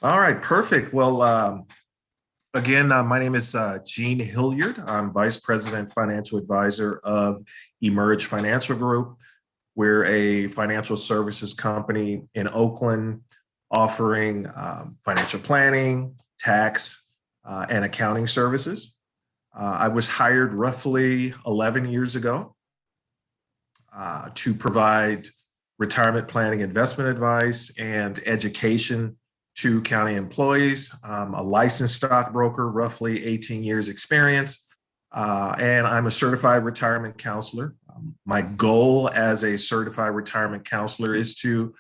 All right, perfect. Well, again, my name is Gene Hilliard. I'm Vice President Financial Advisor of Emerge Financial Group. We're a financial services company in Oakland offering financial planning, tax, and accounting services. I was hired roughly 11 years ago to provide retirement planning investment advice and education to county employees. I'm a licensed stockbroker, roughly 18 years experience, and I'm a certified retirement counselor. My goal as a certified retirement counselor is to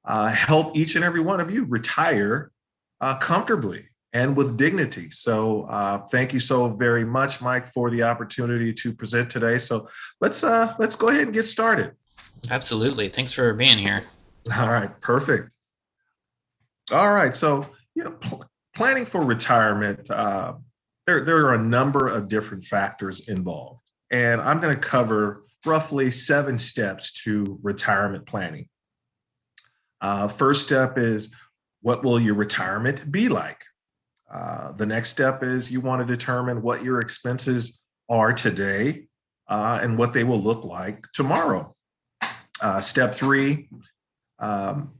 help each and every one of you retire comfortably and with dignity. So thank you so very much, Mike, for the opportunity to present today. So let's go ahead and get started. Absolutely. Thanks for being here. All right, perfect. All right, so planning for retirement, there are a number of different factors involved, and I'm going to cover roughly 7 steps to retirement planning. First step is, what will your retirement be like? The next step is, you want to determine what your expenses are today and what they will look like tomorrow. Step three, um,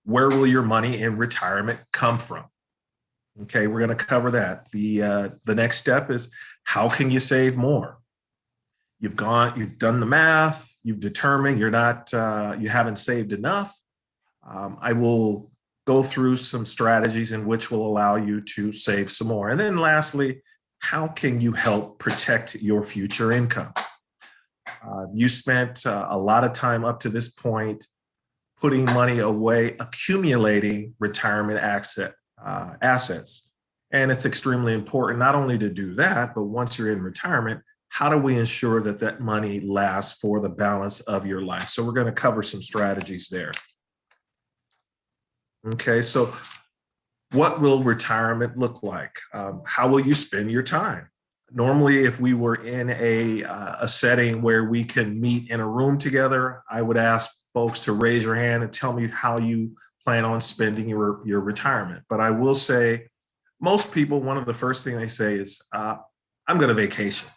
where will your money in retirement come from? Okay, we're going to cover that. The next step is, how can you save more? You've done the math, you've determined you haven't saved enough. I will go through some strategies in which will allow you to save some more. And then lastly, how can you help protect your future income? You spent a lot of time up to this point putting money away, accumulating retirement assets. And it's extremely important not only to do that, but once you're in retirement, how do we ensure that that money lasts for the balance of your life? So we're going to cover some strategies there. Okay, so what will retirement look like? How will you spend your time? Normally, if we were in a setting where we can meet in a room together, I would ask folks to raise your hand and tell me how you plan on spending your retirement. But I will say, most people, one of the first things they say is, I'm going to vacation.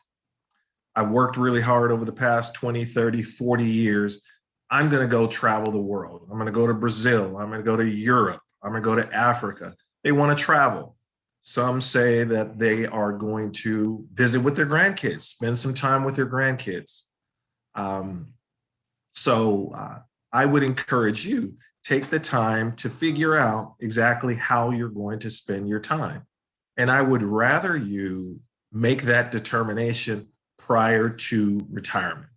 I've worked really hard over the past 20, 30, 40 years. I'm going to go travel the world. I'm going to go to Brazil. I'm going to go to Europe. I'm going to go to Africa. They want to travel. Some say that they are going to visit with their grandkids, spend some time with their grandkids. Um, so I would encourage you, take the time to figure out exactly how you're going to spend your time. And I would rather you make that determination prior to retirement,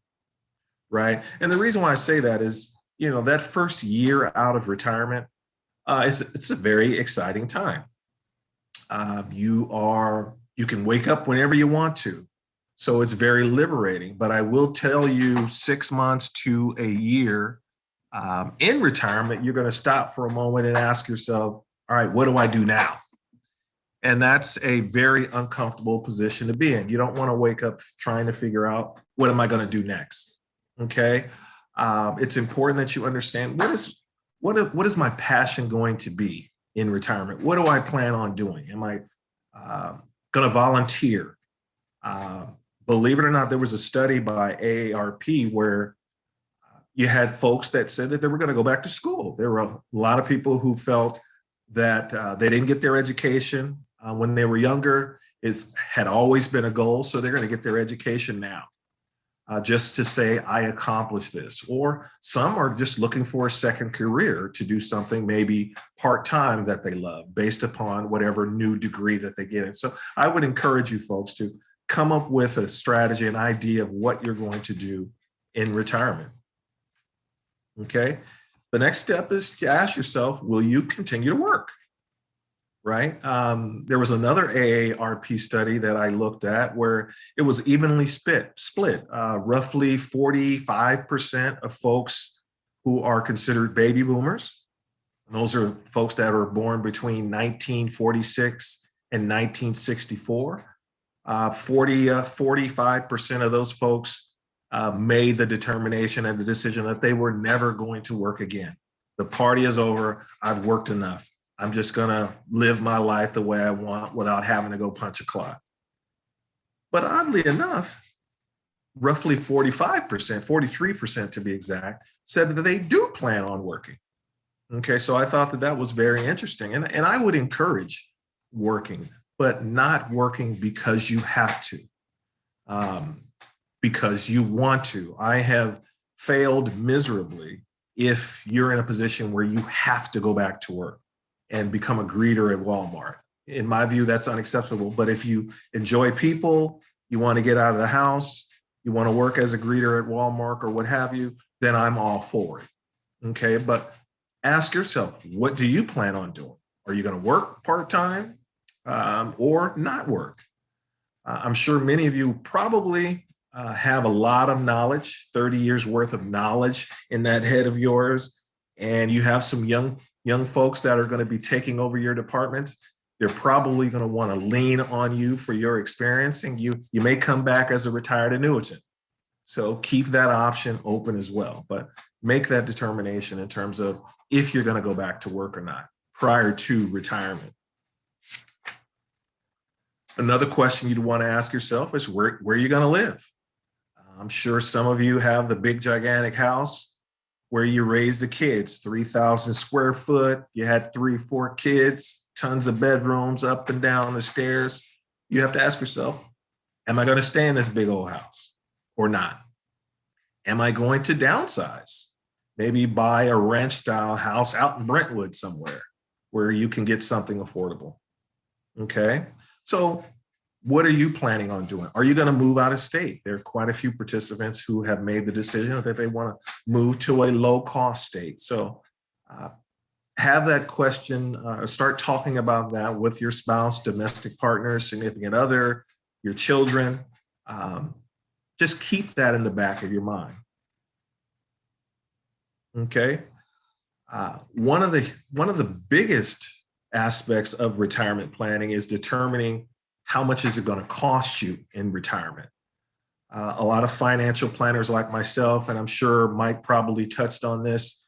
right? And the reason why I say that is, that first year out of retirement, it's a very exciting time. You can wake up whenever you want to, so it's very liberating. But I will tell you, 6 months to a year in retirement, you're going to stop for a moment and ask yourself, all right, what do I do now? And that's a very uncomfortable position to be in. You don't want to wake up trying to figure out, what am I going to do next? Okay. It's important that you understand, what is my passion going to be in retirement? What do I plan on doing? Am I going to volunteer? Uh, Believe it or not, there was a study by AARP where you had folks that said that they were going to go back to school. There were a lot of people who felt that they didn't get their education when they were younger. It had always been a goal, so they're going to get their education now. Just to say, I accomplished this. Or some are just looking for a second career to do something maybe part-time that they love based upon whatever new degree that they get in. So I would encourage you folks to come up with a strategy, an idea of what you're going to do in retirement. Okay. The next step is to ask yourself, will you continue to work? Right. There was another AARP study that I looked at where it was evenly split. Roughly 45% of folks who are considered baby boomers. And those are folks that were born between 1946 and 1964. 45% of those folks made the determination and the decision that they were never going to work again. The party is over. I've worked enough. I'm just going to live my life the way I want without having to go punch a clock. But oddly enough, roughly 45%, 43% to be exact, said that they do plan on working. Okay, so I thought that that was very interesting. And I would encourage working, but not working because you have to, because you want to. I have failed miserably if you're in a position where you have to go back to work and become a greeter at Walmart. In my view, that's unacceptable. But if you enjoy people, you want to get out of the house, you want to work as a greeter at Walmart or what have you, then I'm all for it. Okay, but ask yourself, what do you plan on doing? Are you going to work part-time or not work? I'm sure many of you probably have a lot of knowledge, 30 years worth of knowledge in that head of yours, and you have some young folks that are going to be taking over your departments. They're probably going to want to lean on you for your experience, and you may come back as a retired annuitant. So keep that option open as well, but make that determination in terms of if you're going to go back to work or not prior to retirement. Another question you'd want to ask yourself is where are you going to live? I'm sure some of you have the big gigantic house where you raised the kids, 3,000 square foot. You had 3-4 kids, tons of bedrooms up and down the stairs. You have to ask yourself, am I going to stay in this big old house or not? Am I going to downsize? Maybe buy a ranch style house out in Brentwood somewhere where you can get something affordable. Okay. So what are you planning on doing? Are you going to move out of state? There are quite a few participants who have made the decision that they want to move to a low cost state. So have that question, start talking about that with your spouse, domestic partner, significant other, your children. Just keep that in the back of your mind. Okay. One of the biggest aspects of retirement planning is determining how much is it going to cost you in retirement. A lot of financial planners like myself, and I'm sure Mike probably touched on this,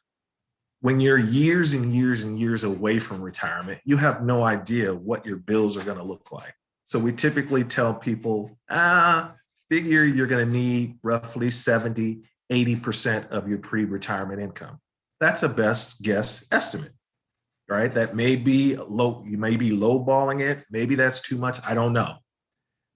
when you're years and years and years away from retirement, you have no idea what your bills are going to look like. So we typically tell people, figure you're going to need roughly 70, 80% of your pre-retirement income. That's a best guess estimate, right? That may be low, you may be lowballing it. Maybe that's too much. I don't know.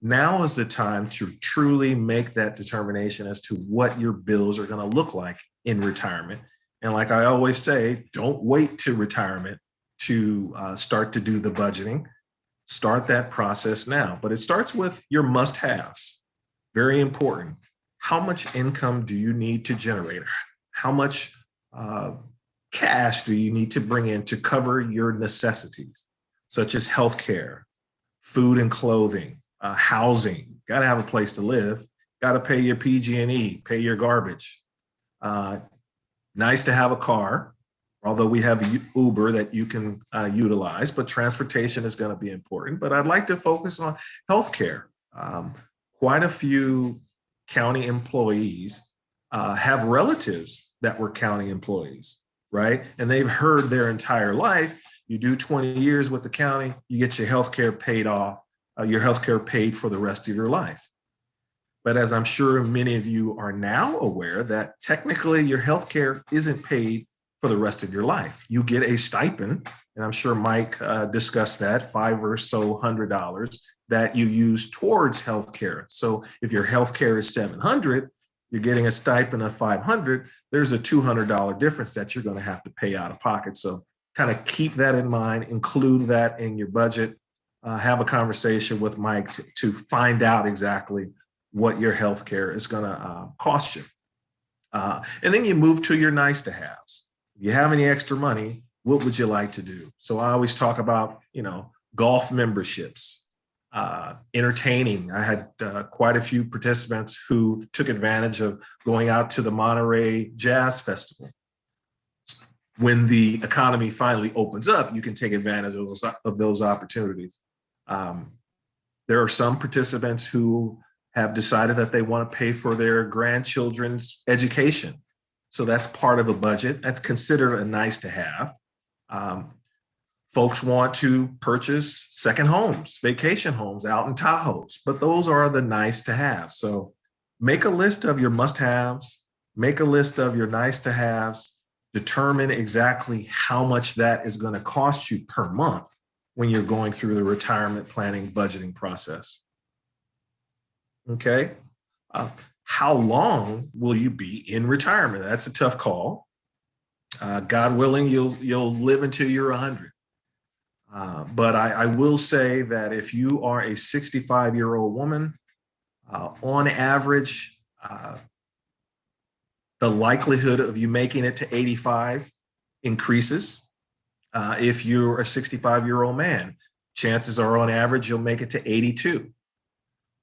Now is the time to truly make that determination as to what your bills are going to look like in retirement. And like I always say, don't wait to retirement to start to do the budgeting. Start that process now. But it starts with your must-haves. Very important. How much income do you need to generate? How much cash do you need to bring in to cover your necessities, such as healthcare, food and clothing, housing? Got to have a place to live. Got to pay your PG&E, pay your garbage. Nice to have a car, although we have Uber that you can utilize, but transportation is going to be important. But I'd like to focus on healthcare. Quite a few county employees have relatives that were county employees, right? And they've heard their entire life, you do 20 years with the county, you get your healthcare paid off, your healthcare paid for the rest of your life. But as I'm sure many of you are now aware that technically your healthcare isn't paid for the rest of your life. You get a stipend, and I'm sure Mike discussed that, $500 or so that you use towards healthcare. So if your healthcare is $700, you're getting a stipend of $500, there's a $200 difference that you're going to have to pay out of pocket. So kind of keep that in mind, include that in your budget, have a conversation with Mike to find out exactly what your healthcare is going to cost you. And then you move to your nice to haves. If you have any extra money, what would you like to do? So I always talk about, golf memberships, entertaining. I had quite a few participants who took advantage of going out to the Monterey Jazz Festival. When the economy finally opens up, you can take advantage of those opportunities. There are some participants who have decided that they want to pay for their grandchildren's education. So that's part of a budget. That's considered a nice to have. Folks want to purchase second homes, vacation homes out in Tahoes, but those are the nice to have. So make a list of your must haves, make a list of your nice to haves, determine exactly how much that is going to cost you per month when you're going through the retirement planning budgeting process. Okay. How long will you be in retirement? That's a tough call. God willing, you'll live until you're 100. But I will say that if you are a 65-year-old woman, on average, the likelihood of you making it to 85 increases. If you're a 65-year-old man, chances are on average you'll make it to 82,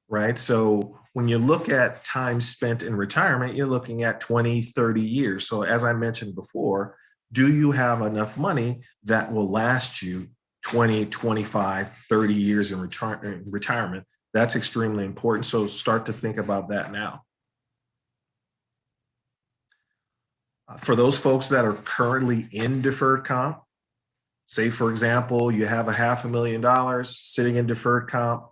right? So when you look at time spent in retirement, you're looking at 20, 30 years. So as I mentioned before, do you have enough money that will last you 20, 25, 30 years in retirement? That's extremely important. So start to think about that now. For those folks that are currently in deferred comp, say, for example, you have $500,000 sitting in deferred comp.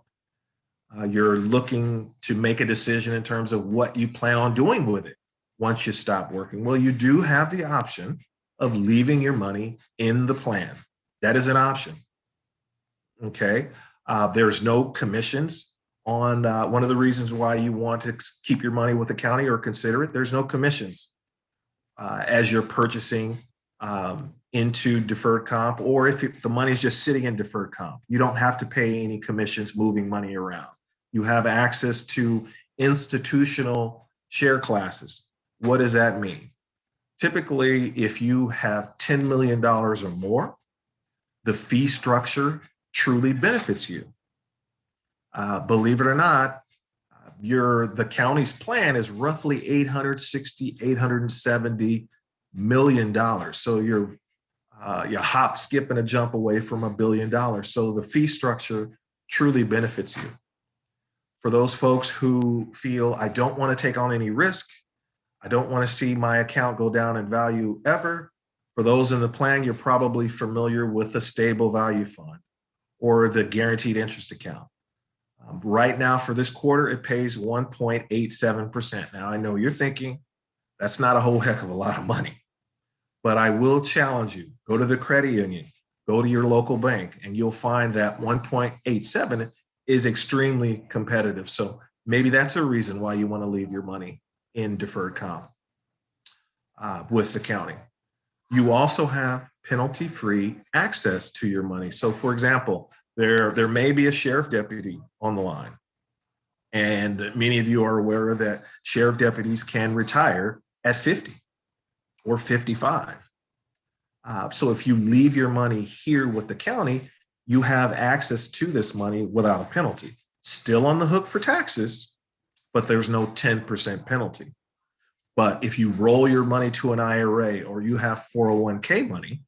You're looking to make a decision in terms of what you plan on doing with it once you stop working. Well, you do have the option of leaving your money in the plan. That is an option. Okay. There's no commissions on one of the reasons why you want to keep your money with the county or consider it. There's no commissions as you're purchasing into deferred comp, or if the money is just sitting in deferred comp. You don't have to pay any commissions moving money around. You have access to institutional share classes. What does that mean? Typically, if you have $10 million or more, the fee structure truly benefits you. Believe it or not, the county's plan is roughly $870 million. So you're hop, skip, and a jump away from $1 billion. So the fee structure truly benefits you. For those folks who feel, I don't want to take on any risk, I don't want to see my account go down in value ever. For those in the plan, you're probably familiar with the stable value fund or the guaranteed interest account. Right now for this quarter, it pays 1.87%. Now I know you're thinking that's not a whole heck of a lot of money, but I will challenge you. Go to the credit union, go to your local bank, and you'll find that 1.87 is extremely competitive. So maybe that's a reason why you want to leave your money in deferred comp with the county. You also have penalty-free access to your money. So for example, there may be a sheriff deputy on the line. And many of you are aware that sheriff deputies can retire at 50 or 55. So if you leave your money here with the county, you have access to this money without a penalty. Still on the hook for taxes, but there's no 10% penalty. But if you roll your money to an IRA or you have 401k money,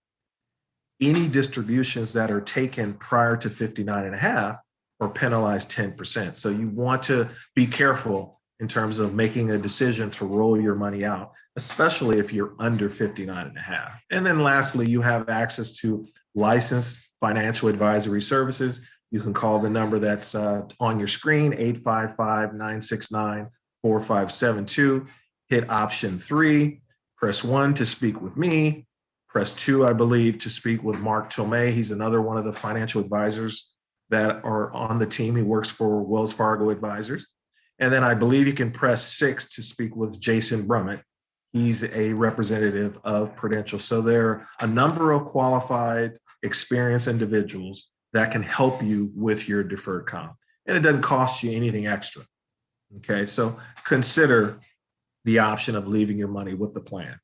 any distributions that are taken prior to 59 and a half are penalized 10%. So you want to be careful in terms of making a decision to roll your money out, especially if you're under 59 and a half. And then lastly, you have access to licensed financial advisory services. You can call the number that's on your screen, 855-969-4572. Hit option 3, press 1 to speak with me. Press 2, I believe, to speak with Mark Tomei. He's another one of the financial advisors that are on the team. He works for Wells Fargo Advisors. And then I believe you can press 6 to speak with Jason Brummett. He's a representative of Prudential. So there are a number of qualified, experienced individuals that can help you with your deferred comp. And it doesn't cost you anything extra. Okay, so consider the option of leaving your money with the plan.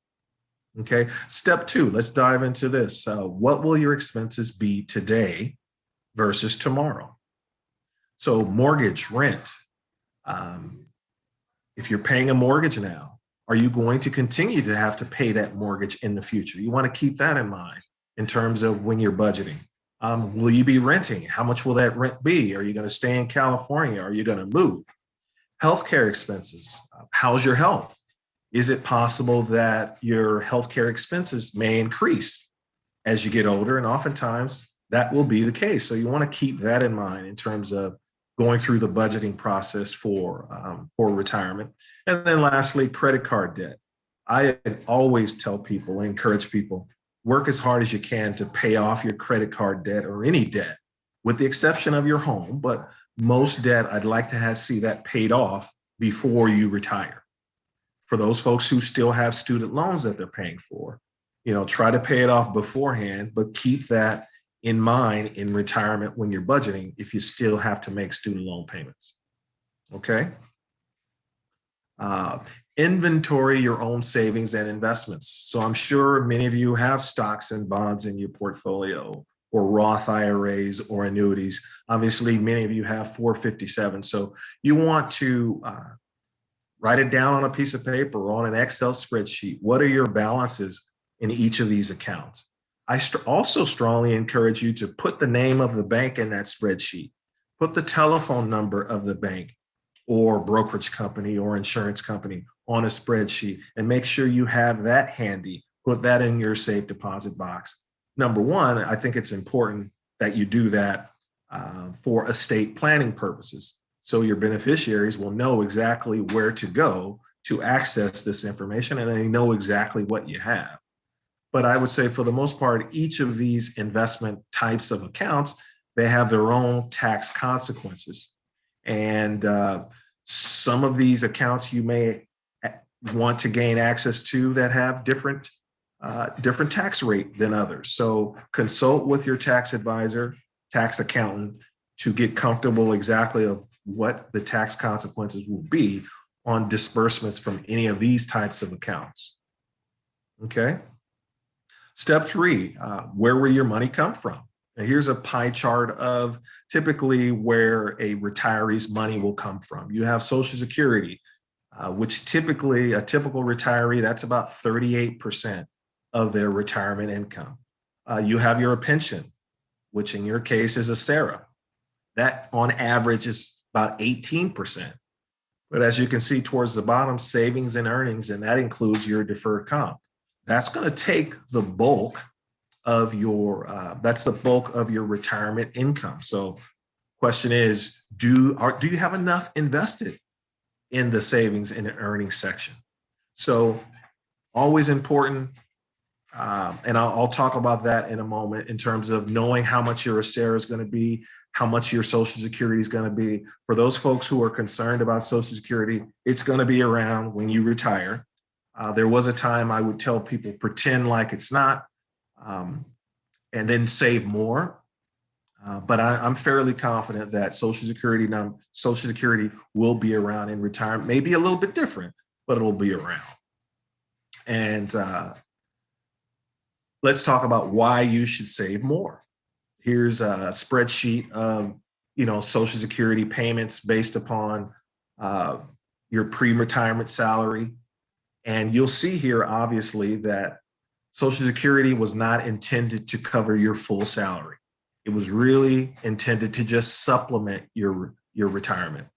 Okay, step 2, let's dive into this. What will your expenses be today versus tomorrow? So mortgage, rent. If you're paying a mortgage now, are you going to continue to have to pay that mortgage in the future? You want to keep that in mind in terms of when you're budgeting. Will you be renting? How much will that rent be? Are you going to stay in California? Are you going to move? Healthcare expenses. How's your health? Is it possible that your healthcare expenses may increase as you get older? And oftentimes that will be the case. So you want to keep that in mind in terms of going through the budgeting process for retirement. And then lastly, credit card debt. I always tell people, encourage people, work as hard as you can to pay off your credit card debt or any debt, with the exception of your home. But most debt, I'd like to see that paid off before you retire. For those folks who still have student loans that they're paying for, try to pay it off beforehand, but keep that in mind in retirement when you're budgeting if you still have to make student loan payments. Okay. Inventory your own savings and investments. So I'm sure many of you have stocks and bonds in your portfolio, or Roth IRAs or annuities. Obviously, many of you have 457. So you want to write it down on a piece of paper or on an Excel spreadsheet. What are your balances in each of these accounts? I also strongly encourage you to put the name of the bank in that spreadsheet. Put the telephone number of the bank or brokerage company or insurance company on a spreadsheet, and make sure you have that handy. Put that in your safe deposit box. Number one, I think it's important that you do that for estate planning purposes. So your beneficiaries will know exactly where to go to access this information, and they know exactly what you have. But I would say for the most part, each of these investment types of accounts, they have their own tax consequences. And some of these accounts you may want to gain access to that have different tax rate than others. So consult with your tax advisor, tax accountant, to get comfortable exactly of what the tax consequences will be on disbursements from any of these types of accounts. Okay. Step 3, where will your money come from? Now, here's a pie chart of typically where a retiree's money will come from. You have Social Security, which typically a typical retiree, that's about 38% of their retirement income. You have your pension, which in your case is a SARA. That on average is about 18%. But as you can see towards the bottom, savings and earnings, and that includes your deferred comp. That's going to take the bulk of your, retirement income. So question is, do you have enough invested in the savings and earnings section? So always important. And I'll talk about that in a moment in terms of knowing how much your SARA is going to be, how much your Social Security is going to be. For those folks who are concerned about Social Security, it's going to be around when you retire. There was a time I would tell people, pretend like it's not, and then save more. But I'm fairly confident that Social Security will be around in retirement, maybe a little bit different, but it'll be around. And let's talk about why you should save more. Here's a spreadsheet of Social Security payments based upon your pre-retirement salary. And you'll see here, obviously, that Social Security was not intended to cover your full salary. It was really intended to just supplement your retirement.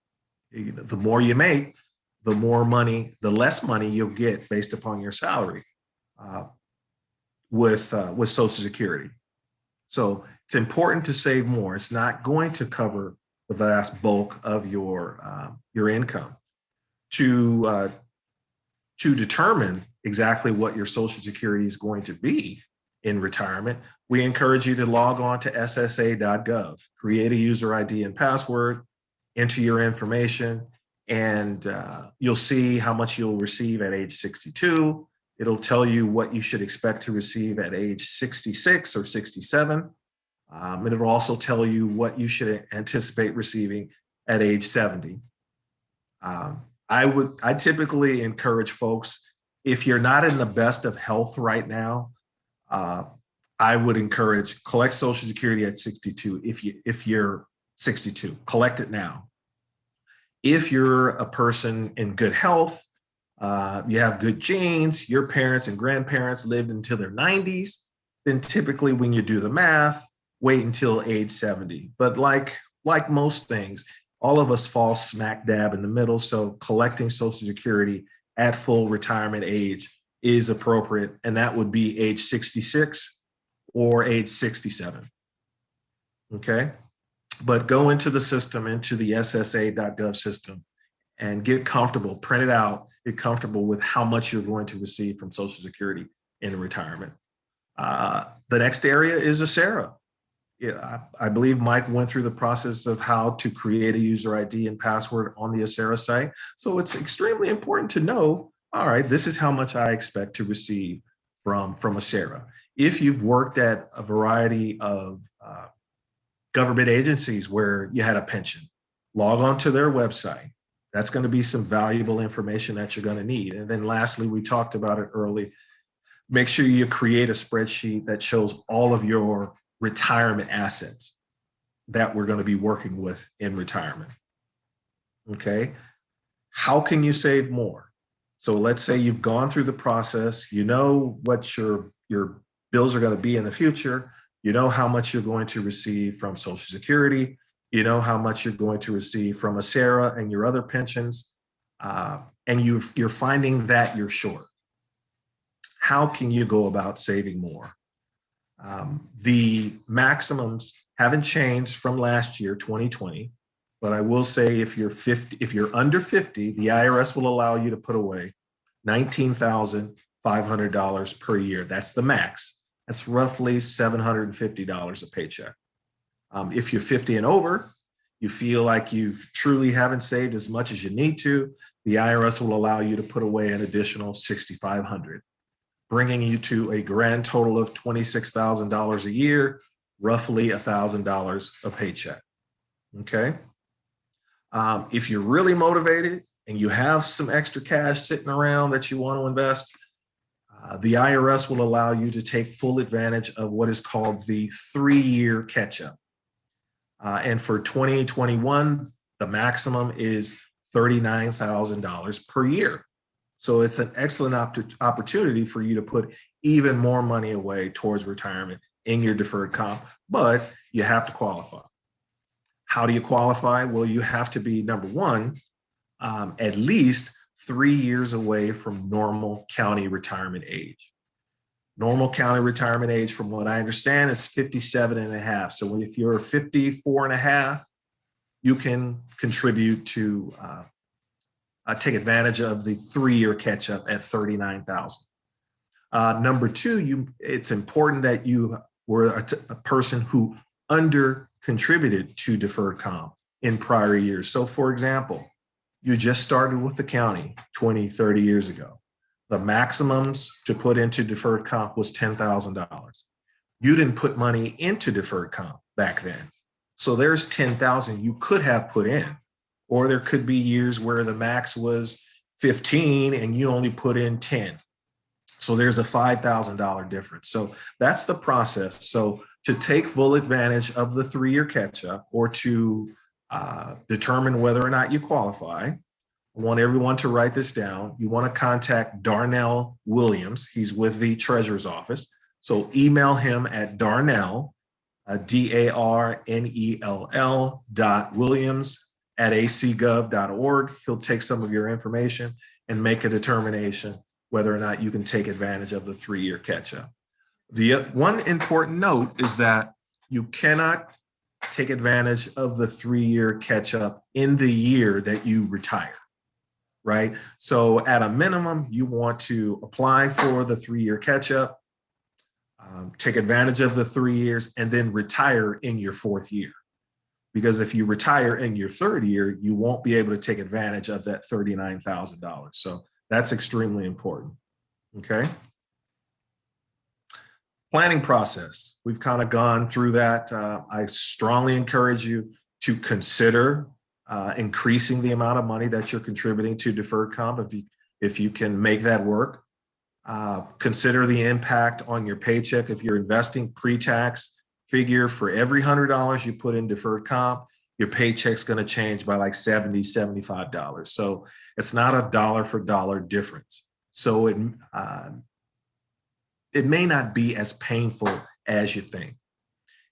The more you make, the less money you'll get based upon your salary with Social Security. So it's important to save more. It's not going to cover the vast bulk of your income. To determine exactly what your Social Security is going to be in retirement, we encourage you to log on to ssa.gov, create a user ID and password, enter your information, and you'll see how much you'll receive at age 62. It'll tell you what you should expect to receive at age 66 or 67. And it'll also tell you what you should anticipate receiving at age 70. I typically encourage folks, if you're not in the best of health right now, I would encourage collect Social Security at 62. If you're 62, collect it now. If you're a person in good health, you have good genes, your parents and grandparents lived until their 90s, then typically when you do the math, wait until age 70. But like most things, all of us fall smack dab in the middle. So collecting Social Security at full retirement age is appropriate. And that would be age 66 or age 67. Okay. But go into the system, into the ssa.gov system, and get comfortable, print it out, get comfortable with how much you're going to receive from Social Security in retirement. The next area is ACERA. Yeah, I believe Mike went through the process of how to create a user ID and password on the ACERA site. So it's extremely important to know, all right, this is how much I expect to receive from ACERA. If you've worked at a variety of government agencies where you had a pension, log on to their website. That's going to be some valuable information that you're going to need. And then lastly, we talked about it early. Make sure you create a spreadsheet that shows all of your retirement assets that we're going to be working with in retirement. Okay. How can you save more? So let's say you've gone through the process, you know what your bills are going to be in the future, you know how much you're going to receive from Social Security, you know how much you're going to receive from ACERA and your other pensions, and you're finding that you're short. How can you go about saving more? The maximums haven't changed from last year, 2020, but I will say if you're under 50, the IRS will allow you to put away $19,500 per year. That's the max. That's roughly $750 a paycheck. If you're 50 and over, you feel like you truly haven't saved as much as you need to, the IRS will allow you to put away an additional $6,500, bringing you to a grand total of $26,000 a year, roughly $1,000 a paycheck. Okay. If you're really motivated and you have some extra cash sitting around that you want to invest, the IRS will allow you to take full advantage of what is called the 3-year catch-up. And for 2021, the maximum is $39,000 per year. So it's an excellent opportunity for you to put even more money away towards retirement in your deferred comp, but you have to qualify. How do you qualify? Well, you have to be, number one, at least 3 years away from normal county retirement age. Normal county retirement age, from what I understand, is 57 and a half. So if you're 54 and a half, you can contribute to take advantage of the 3-year catch-up at $39,000. Number two, it's important that you were a person who under contributed to deferred comp in prior years. So for example, you just started with the county 20, 30 years ago. The maximums to put into deferred comp was $10,000. You didn't put money into deferred comp back then. So there's $10,000 you could have put in, or there could be years where the max was 15 and you only put in 10. So there's a $5,000 difference. So that's the process. So to take full advantage of the 3-year catch-up, or to determine whether or not you qualify, I want everyone to write this down. You want to contact Darnell Williams. He's with the Treasurer's Office. So email him at Darnell, darnell.williams@acgov.org. He'll take some of your information and make a determination whether or not you can take advantage of the 3-year catch-up. The one important note is that you cannot take advantage of the 3-year catch-up in the year that you retire, right? So at a minimum, you want to apply for the 3-year catch-up, take advantage of the 3 years, and then retire in your 4th year. Because if you retire in your 3rd year, you won't be able to take advantage of that $39,000. So that's extremely important, okay? Planning process. We've kind of gone through that. I strongly encourage you to consider increasing the amount of money that you're contributing to deferred comp if you can make that work. Consider the impact on your paycheck. If you're investing pre-tax, figure for every $100 you put in deferred comp, your paycheck's going to change by like $70, $75. So it's not a dollar for dollar difference. So it may not be as painful as you think.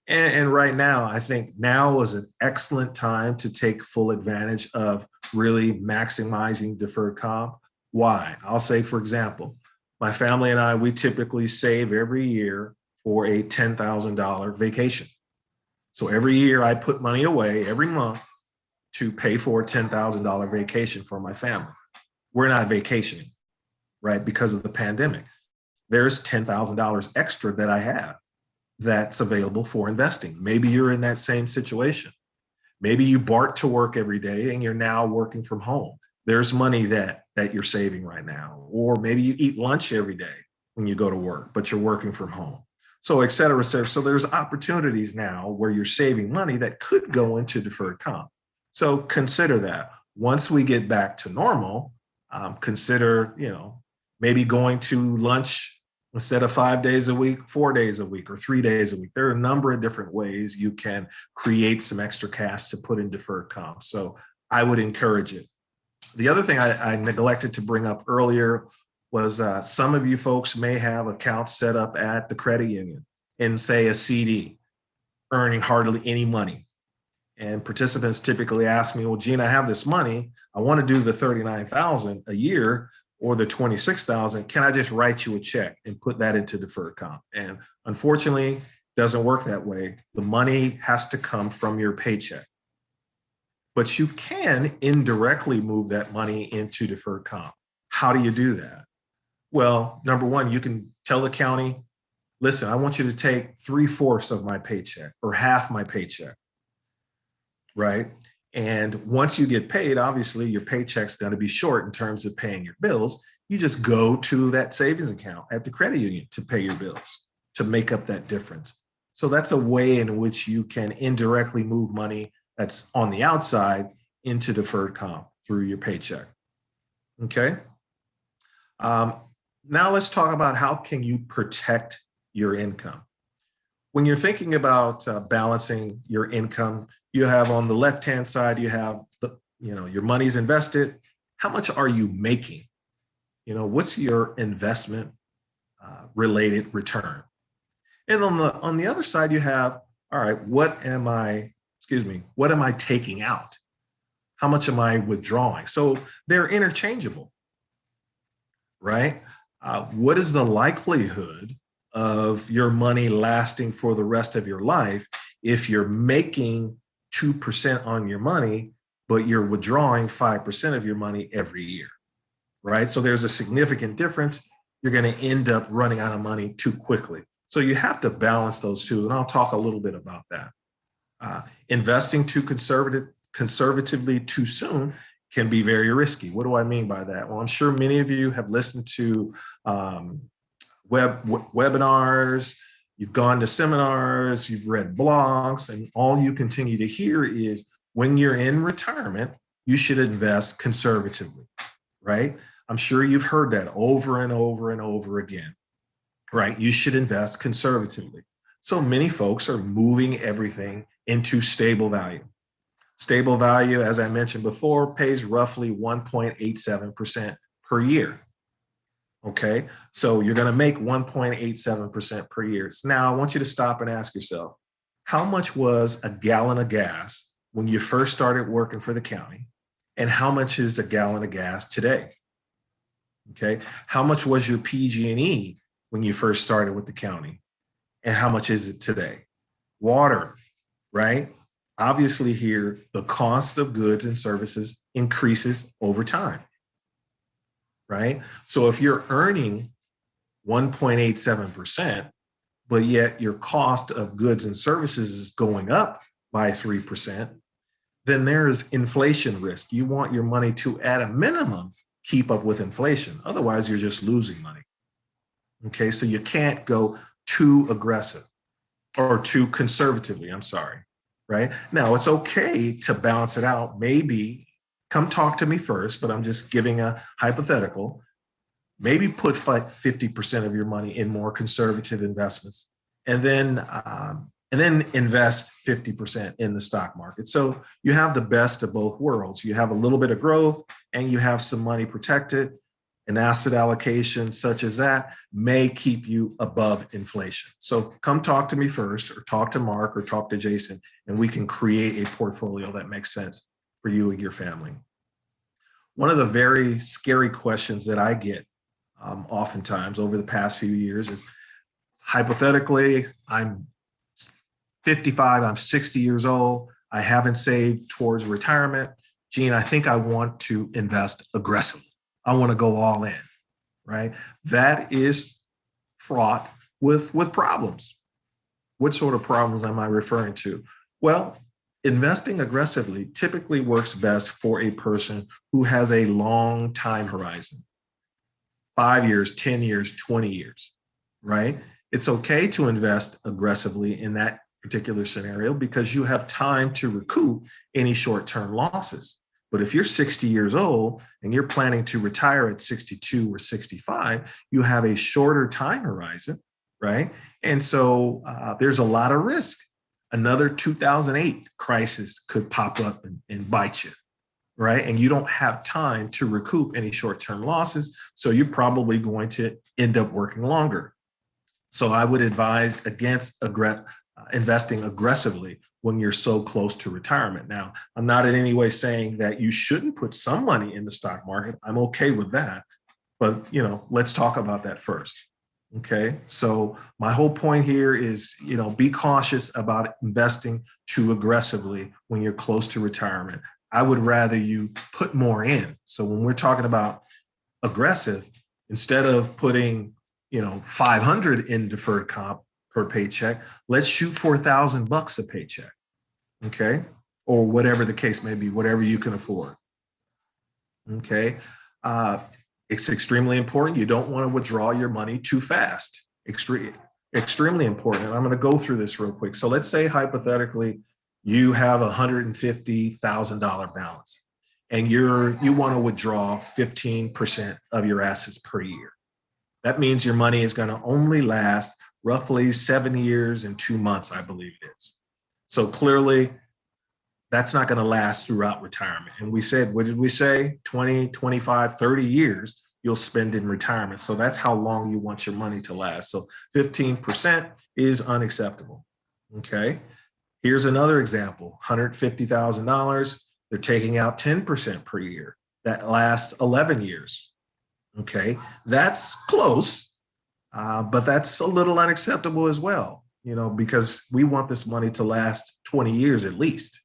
And right now, I think now is an excellent time to take full advantage of really maximizing deferred comp. Why? I'll say, for example, my family and I, we typically save every year for a $10,000 vacation. So every year I put money away every month to pay for a $10,000 vacation for my family. We're not vacationing, right? Because of the pandemic. There's $10,000 extra that I have that's available for investing. Maybe you're in that same situation. Maybe you BART to work every day and you're now working from home. There's money that you're saving right now. Or maybe you eat lunch every day when you go to work, but you're working from home. So et cetera, et cetera. So there's opportunities now where you're saving money that could go into deferred comp. So consider that. Once we get back to normal, consider, maybe going to lunch instead of 5 days a week, 4 days a week, or 3 days a week. There are a number of different ways you can create some extra cash to put in deferred comp. So I would encourage it. The other thing I neglected to bring up earlier was some of you folks may have accounts set up at the credit union in, say, a CD, earning hardly any money. And participants typically ask me, well, Gene, I have this money. I want to do the $39,000 a year or the $26,000. Can I just write you a check and put that into deferred comp? And unfortunately, it doesn't work that way. The money has to come from your paycheck. But you can indirectly move that money into deferred comp. How do you do that? Well, number one, you can tell the county, listen, I want you to take 3/4 of my paycheck or half my paycheck, right? And once you get paid, obviously your paycheck's going to be short in terms of paying your bills. You just go to that savings account at the credit union to pay your bills, to make up that difference. So that's a way in which you can indirectly move money that's on the outside into deferred comp through your paycheck. Okay. Now let's talk about how can you protect your income. When you're thinking about balancing your income, you have on the left-hand side, you have your money's invested. How much are you making? What's your investment related return? And on the other side, you have, all right, what am I taking out? How much am I withdrawing? So they're interchangeable, right? What is the likelihood of your money lasting for the rest of your life if you're making 2% on your money, but you're withdrawing 5% of your money every year, right? So there's a significant difference. You're going to end up running out of money too quickly. So you have to balance those two, and I'll talk a little bit about that. Investing too conservatively too soon can be very risky. What do I mean by that? Well, I'm sure many of you have listened to webinars, you've gone to seminars, you've read blogs, and all you continue to hear is when you're in retirement, you should invest conservatively, right? I'm sure you've heard that over and over and over again, right? You should invest conservatively. So many folks are moving everything into stable value. Stable value, as I mentioned before, pays roughly 1.87% per year. Okay, so you're going to make 1.87% per year. So now I want you to stop and ask yourself, how much was a gallon of gas when you first started working for the county? And how much is a gallon of gas today? Okay, how much was your PG&E when you first started with the county? And how much is it today? Water, right? Obviously here, the cost of goods and services increases over time, right? So if you're earning 1.87%, but yet your cost of goods and services is going up by 3%, then there's inflation risk. You want your money to, at a minimum, keep up with inflation. Otherwise, you're just losing money. Okay, so you can't go too aggressive or too conservatively, I'm sorry, right? Now, it's okay to balance it out. Maybe come talk to me first, but I'm just giving a hypothetical. Maybe put 50% of your money in more conservative investments, and then invest 50% in the stock market. So you have the best of both worlds. You have a little bit of growth and you have some money protected. An asset allocation such as that may keep you above inflation. So come talk to me first, or talk to Mark, or talk to Jason, and we can create a portfolio that makes sense for you and your family. One of the very scary questions that I get oftentimes over the past few years is, hypothetically, I'm 55, I'm 60 years old. I haven't saved towards retirement. Gene, I think I want to invest aggressively. I want to go all in, right? That is fraught with problems. What sort of problems am I referring to? Well, investing aggressively typically works best for a person who has a long time horizon, 5 years, 10 years, 20 years, right? It's okay to invest aggressively in that particular scenario because you have time to recoup any short-term losses. But if you're 60 years old and you're planning to retire at 62 or 65, you have a shorter time horizon, right? And so there's a lot of risk. Another 2008 crisis could pop up and bite you, right? And you don't have time to recoup any short-term losses. So you're probably going to end up working longer. So I would advise against investing aggressively when you're so close to retirement. Now, I'm not in any way saying that you shouldn't put some money in the stock market. I'm okay with that. But, let's talk about that first. Okay. So my whole point here is, be cautious about investing too aggressively when you're close to retirement. I would rather you put more in. So when we're talking about aggressive, instead of putting, 500 in deferred comp per paycheck, let's shoot for $1,000 a paycheck. Okay. Or whatever the case may be, whatever you can afford. Okay. It's extremely important. You don't want to withdraw your money too fast. Extremely important. And I'm going to go through this real quick. So let's say hypothetically, you have a $150,000 balance and you want to withdraw 15% of your assets per year. That means your money is going to only last roughly 7 years and 2 months, I believe it is. So clearly, that's not going to last throughout retirement. And we said, what did we say? 20, 25, 30 years you'll spend in retirement. So that's how long you want your money to last. So 15% is unacceptable. Okay. Here's another example, $150,000. They're taking out 10% per year. That lasts 11 years. Okay. That's close, but that's a little unacceptable as well, because we want this money to last 20 years at least.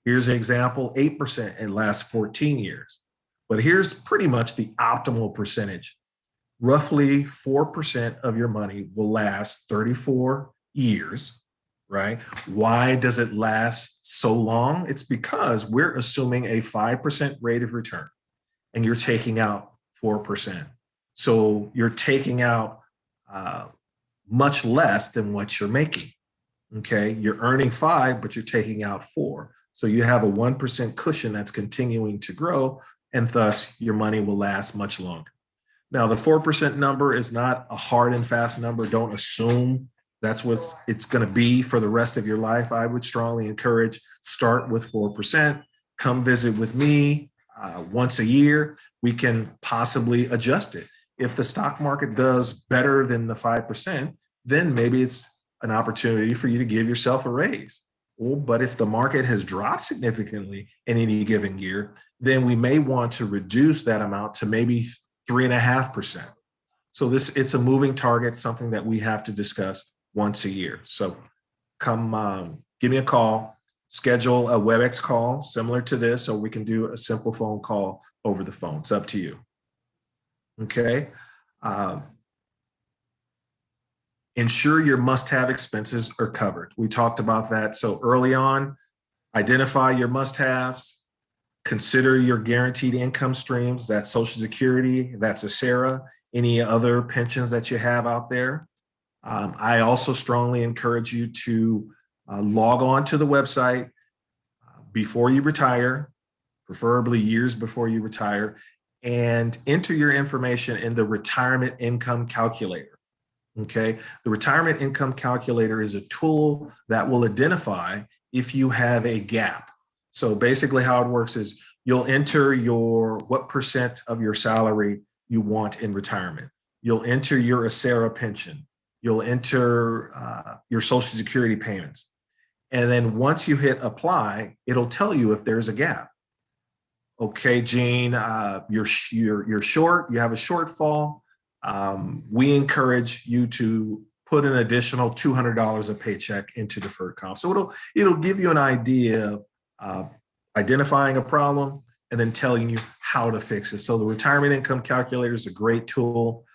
Here's an example, 8%, it lasts 14 years. But here's pretty much the optimal percentage. Roughly 4% of your money will last 34 years, right? Why does it last so long? It's because we're assuming a 5% rate of return and you're taking out 4%. So you're taking out much less than what you're making, okay? You're earning 5, but you're taking out 4. So you have a 1% cushion that's continuing to grow, and thus your money will last much longer. Now, the 4% number is not a hard and fast number. Don't assume that's what it's going to be for the rest of your life. I would strongly encourage start with 4%. Come visit with me once a year. We can possibly adjust it. If the stock market does better than the 5%, then maybe it's an opportunity for you to give yourself a raise. But if the market has dropped significantly in any given year, then we may want to reduce that amount to maybe 3.5%. So it's a moving target, something that we have to discuss once a year. So come give me a call, schedule a WebEx call similar to this, or we can do a simple phone call over the phone. It's up to you. Okay. Ensure your must-have expenses are covered. We talked about that. So early on, identify your must-haves, consider your guaranteed income streams. That's Social Security, that's ACERA, any other pensions that you have out there. I also strongly encourage you to log on to the website before you retire, preferably years before you retire, and enter your information in the retirement income calculator. Okay, the retirement income calculator is a tool that will identify if you have a gap. So basically how it works is you'll enter what percent of your salary you want in retirement. You'll enter your ACERA pension. You'll enter your Social Security payments. And then once you hit apply, it'll tell you if there's a gap. Okay, Gene, you're short, you have a shortfall. We encourage you to put an additional $200 a paycheck into deferred comp. So it'll give you an idea of identifying a problem and then telling you how to fix it. So the retirement income calculator is a great tool.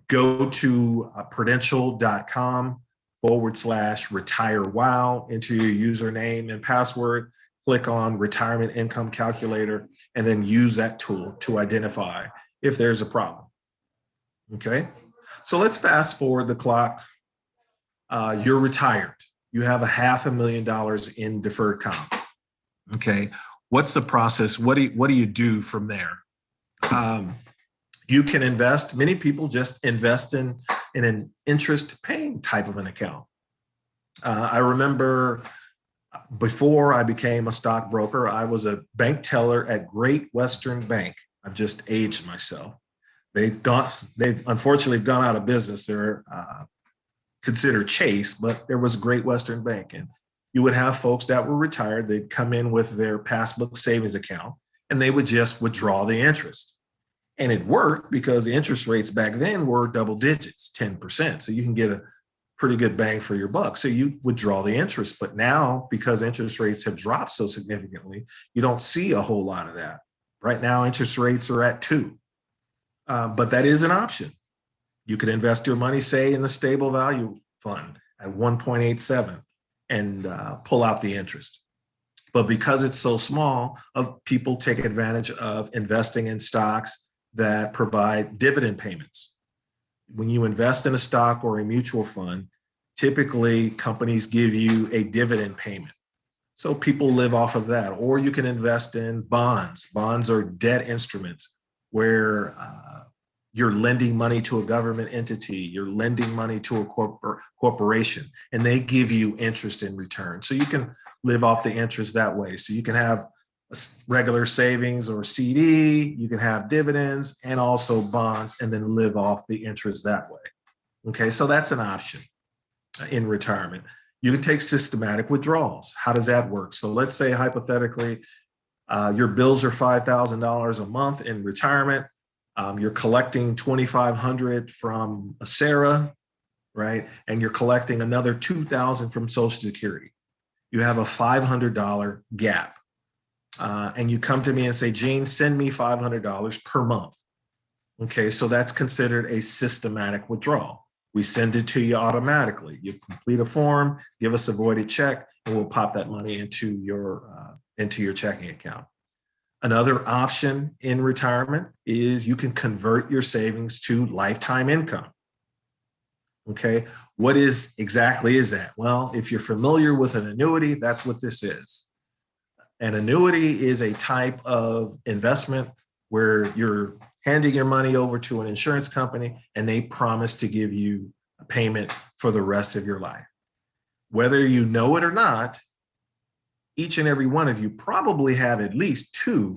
Go to prudential.com/retire-wow, enter your username and password, click on retirement income calculator, and then use that tool to identify if there's a problem. Okay, so let's fast forward the clock. You're retired. You have $500,000 in deferred comp. Okay, what's the process? What do you do from there? You can invest. Many people just invest in an interest paying type of an account. I remember before I became a stockbroker, I was a bank teller at Great Western Bank. I've just aged myself. They've unfortunately gone out of business. They're considered Chase, but there was Great Western Bank. And you would have folks that were retired. They'd come in with their passbook savings account and they would just withdraw the interest. And it worked because the interest rates back then were double digits, 10%. So you can get a pretty good bang for your buck. So you withdraw the interest. But now, because interest rates have dropped so significantly, you don't see a whole lot of that. Right now, interest rates are at 2. But that is an option. You could invest your money, say, in the stable value fund at 1.87 and pull out the interest. But because it's so small, people take advantage of investing in stocks that provide dividend payments. When you invest in a stock or a mutual fund, typically companies give you a dividend payment. So people live off of that. Or you can invest in bonds. Bonds are debt instruments where you're lending money to a government entity, you're lending money to a corporation, and they give you interest in return. So you can live off the interest that way. So you can have regular savings or CD, you can have dividends and also bonds, and then live off the interest that way. Okay, so that's an option in retirement. You can take systematic withdrawals. How does that work? So let's say hypothetically, your bills are $5,000 a month in retirement. You're collecting $2,500 from a SARA, right? And you're collecting another $2,000 from Social Security. You have a $500 gap. And you come to me and say, Gene, send me $500 per month. Okay, so that's considered a systematic withdrawal. We send it to you automatically. You complete a form, give us a voided check, and we'll pop that money into your checking account. Another option in retirement is you can convert your savings to lifetime income. Okay, what exactly is that? Well, if you're familiar with an annuity, that's what this is. An annuity is a type of investment where you're handing your money over to an insurance company and they promise to give you a payment for the rest of your life. Whether you know it or not, each and every one of you probably have at least 2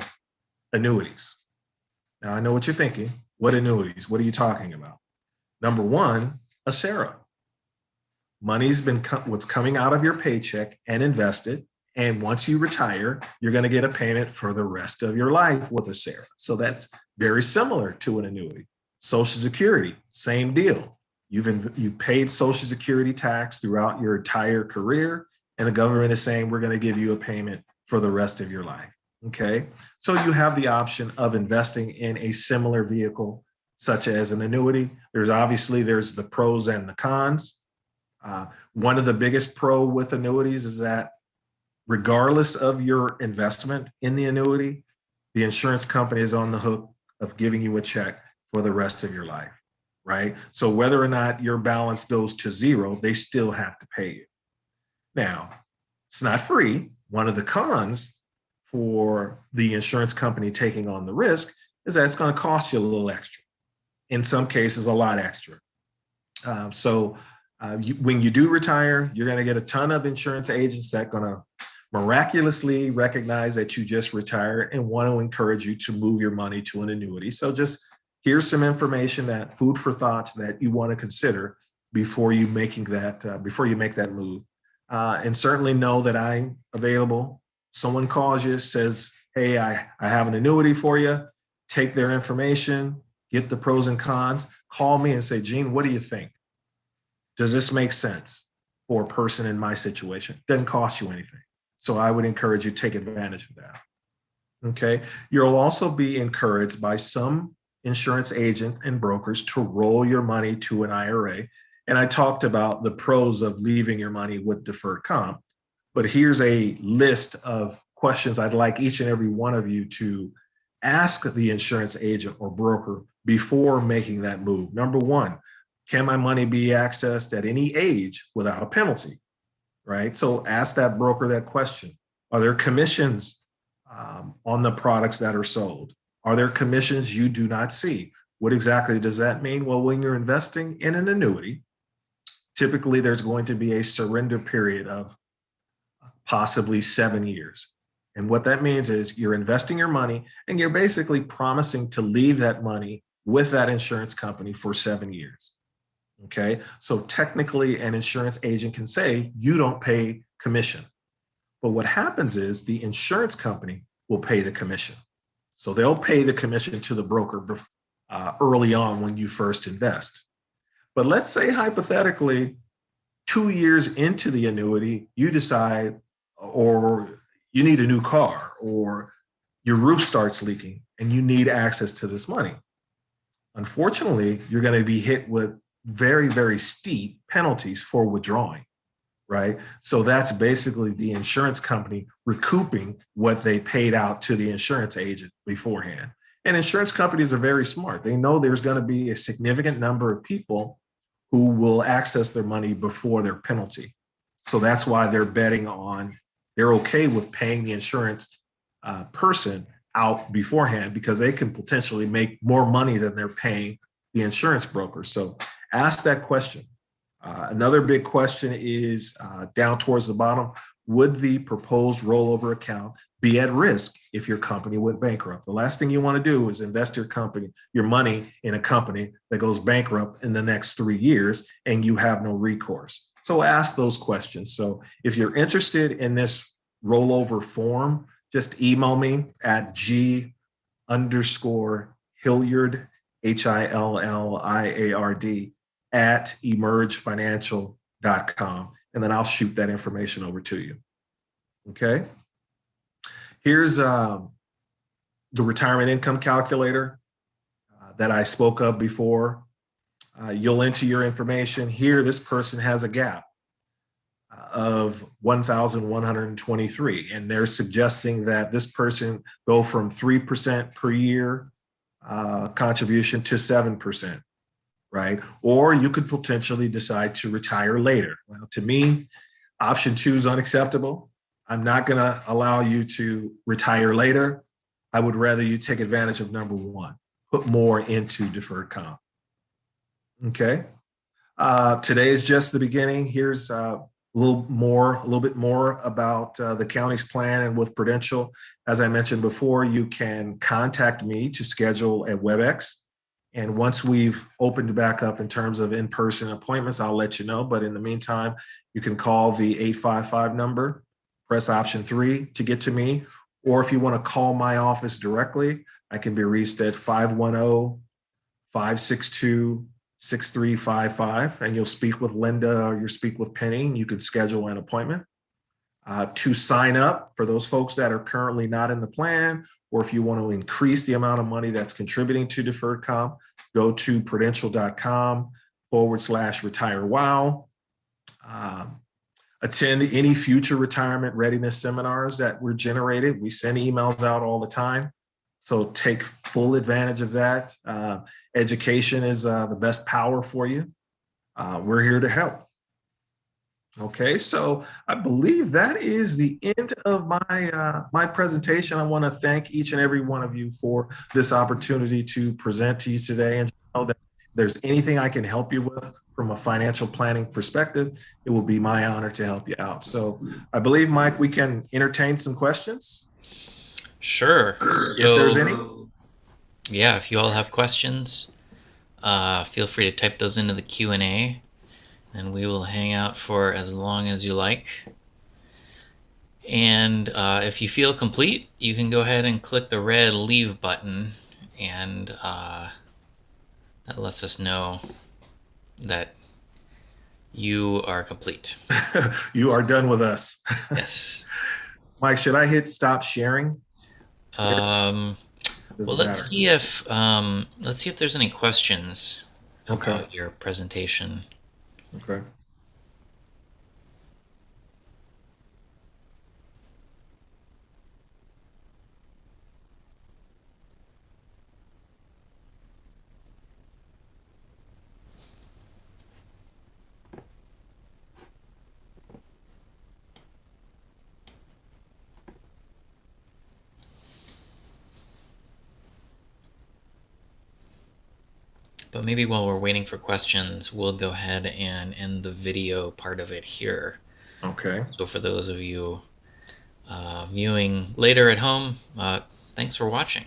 annuities. Now, I know what you're thinking. What annuities? What are you talking about? Number 1, a SARA. Money's been what's coming out of your paycheck and invested. And once you retire, you're going to get a payment for the rest of your life with a SARA. So that's very similar to an annuity. Social Security, same deal. You've paid Social Security tax throughout your entire career, and the government is saying we're going to give you a payment for the rest of your life. Okay, so you have the option of investing in a similar vehicle, such as an annuity. There's the pros and the cons. One of the biggest pro with annuities is that regardless of your investment in the annuity, the insurance company is on the hook of giving you a check for the rest of your life, right? So whether or not your balance goes to 0, they still have to pay you. Now, it's not free. One of the cons for the insurance company taking on the risk is that it's going to cost you a little extra. In some cases, a lot extra. When you do retire, you're going to get a ton of insurance agents that are going to miraculously recognize that you just retired and want to encourage you to move your money to an annuity. So just here's some information, that food for thought that you want to consider before you make that move. And certainly know that I'm available. Someone calls you, says, hey, I have an annuity for you. Take their information, get the pros and cons, call me and say, Gene, what do you think? Does this make sense for a person in my situation? Doesn't cost you anything. So I would encourage you to take advantage of that. Okay. You'll also be encouraged by some insurance agent and brokers to roll your money to an IRA. And I talked about the pros of leaving your money with deferred comp, but here's a list of questions I'd like each and every one of you to ask the insurance agent or broker before making that move. Number one, can my money be accessed at any age without a penalty? Right. So ask that broker that question. Are there commissions on the products that are sold? Are there commissions you do not see? What exactly does that mean? Well, when you're investing in an annuity, typically there's going to be a surrender period of possibly 7 years. And what that means is you're investing your money and you're basically promising to leave that money with that insurance company for 7 years. Okay. So technically, an insurance agent can say you don't pay commission. But what happens is the insurance company will pay the commission. So they'll pay the commission to the broker early on when you first invest. But let's say hypothetically, 2 years into the annuity, you decide, or you need a new car, or your roof starts leaking and you need access to this money. Unfortunately, you're going to be hit with very, very steep penalties for withdrawing, right? So that's basically the insurance company recouping what they paid out to the insurance agent beforehand. And insurance companies are very smart. They know there's going to be a significant number of people who will access their money before their penalty. So that's why they're okay with paying the insurance person out beforehand, because they can potentially make more money than they're paying the insurance broker. So ask that question. Another big question is down towards the bottom. Would the proposed rollover account be at risk if your company went bankrupt? The last thing you want to do is invest your money in a company that goes bankrupt in the next 3 years and you have no recourse. So ask those questions. So if you're interested in this rollover form, just email me at g_Hilliard, HILLIARD, at emergefinancial.com. And then I'll shoot that information over to you. Okay. Here's the retirement income calculator that I spoke of before. You'll enter your information here. This person has a gap of 1,123, and they're suggesting that this person go from 3% per year contribution to 7%. Right? Or you could potentially decide to retire later. Well, to me, option 2 is unacceptable. I'm not going to allow you to retire later. I would rather you take advantage of number 1, put more into deferred comp. Okay. Today is just the beginning. Here's a little bit more about the county's plan and with Prudential. As I mentioned before, you can contact me to schedule a WebEx. And once we've opened back up in terms of in-person appointments, I'll let you know. But in the meantime, you can call the 855 number, press option 3 to get to me. Or if you want to call my office directly, I can be reached at 510-562-6355. And you'll speak with Linda or you'll speak with Penny. You can schedule an appointment. To sign up for those folks that are currently not in the plan, or if you want to increase the amount of money that's contributing to deferred comp, go to prudential.com/retire-wow. Attend any future retirement readiness seminars that were generated. We send emails out all the time. So take full advantage of that. Education is the best power for you. We're here to help. Okay, so I believe that is the end of my presentation. I want to thank each and every one of you for this opportunity to present to you today. And know that if there's anything I can help you with from a financial planning perspective, it will be my honor to help you out. So I believe, Mike, we can entertain some questions. Sure. If there's any. Yeah, if you all have questions, feel free to type those into the Q&A. And we will hang out for as long as you like. And if you feel complete, you can go ahead and click the red leave button, and that lets us know that You are complete. You are done with us. Yes. Mike, should I hit stop sharing? Um, Does well, it matter? let's see if there's any questions Okay. about your presentation. Okay. But maybe while we're waiting for questions, we'll go ahead and end the video part of it here. Okay. So for those of you viewing later at home, thanks for watching.